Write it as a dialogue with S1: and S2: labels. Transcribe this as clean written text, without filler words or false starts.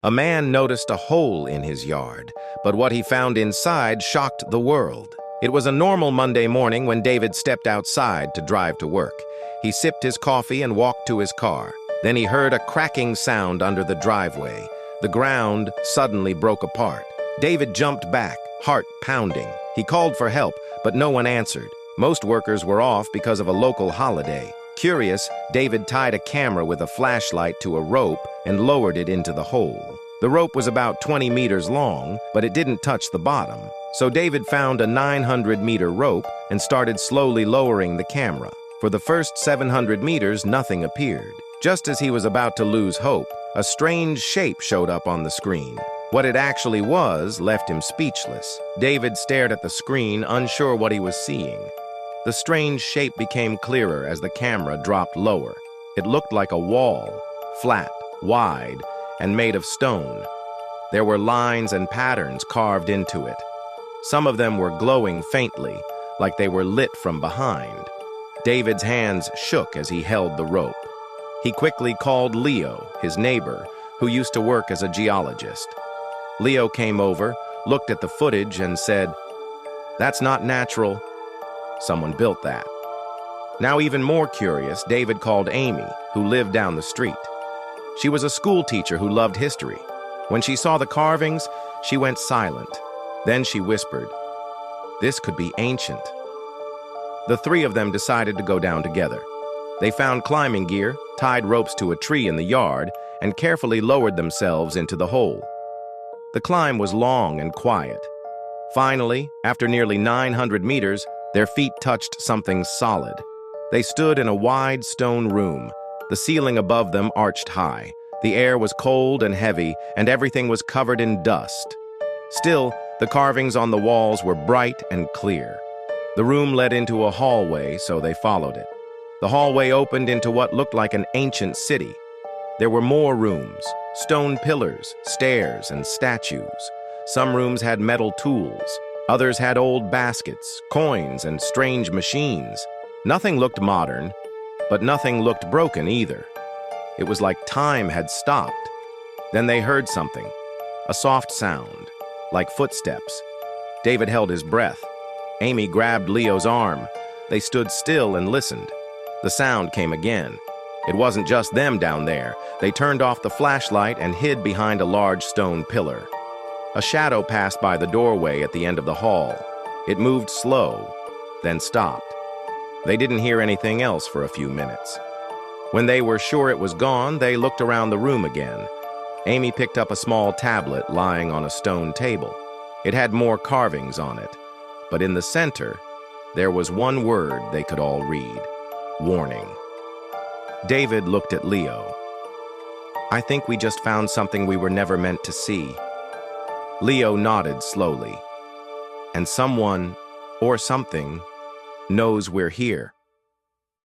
S1: A man noticed a hole in his yard, but what he found inside shocked the world. It was a normal Monday morning when David stepped outside to drive to work. He sipped his coffee and walked to his car. Then he heard a cracking sound under the driveway. The ground suddenly broke apart. David jumped back, heart pounding. He called for help, but no one answered. Most workers were off because of a local holiday. Curious, David tied a camera with a flashlight to a rope and lowered it into the hole. The rope was about 20 meters long, but it didn't touch the bottom. So David found a 900-meter rope and started slowly lowering the camera. For the first 700 meters, nothing appeared. Just as he was about to lose hope, a strange shape showed up on the screen. What it actually was left him speechless. David stared at the screen, unsure what he was seeing. The strange shape became clearer as the camera dropped lower. It looked like a wall, flat, wide, and made of stone. There were lines and patterns carved into it. Some of them were glowing faintly, like they were lit from behind. David's hands shook as he held the rope. He quickly called Leo, his neighbor, who used to work as a geologist. Leo came over, looked at the footage, and said, "That's not natural. Someone built that." Now even more curious, David called Amy, who lived down the street. She was a school teacher who loved history. When she saw the carvings, she went silent. Then she whispered, "This could be ancient." The three of them decided to go down together. They found climbing gear, tied ropes to a tree in the yard, and carefully lowered themselves into the hole. The climb was long and quiet. Finally, after nearly 900 meters, their feet touched something solid. They stood in a wide stone room. The ceiling above them arched high. The air was cold and heavy, and everything was covered in dust. Still, the carvings on the walls were bright and clear. The room led into a hallway, so they followed it. The hallway opened into what looked like an ancient city. There were more rooms, stone pillars, stairs, and statues. Some rooms had metal tools. Others had old baskets, coins, and strange machines. Nothing looked modern, but nothing looked broken either. It was like time had stopped. Then they heard something, a soft sound, like footsteps. David held his breath. Amy grabbed Leo's arm. They stood still and listened. The sound came again. It wasn't just them down there. They turned off the flashlight and hid behind a large stone pillar. A shadow passed by the doorway at the end of the hall. It moved slow, then stopped. They didn't hear anything else for a few minutes. When they were sure it was gone, they looked around the room again. Amy picked up a small tablet lying on a stone table. It had more carvings on it, but in the center, there was one word they could all read: warning. David looked at Leo. "I think we just found something we were never meant to see." Leo nodded slowly. "And someone, or something, knows we're here."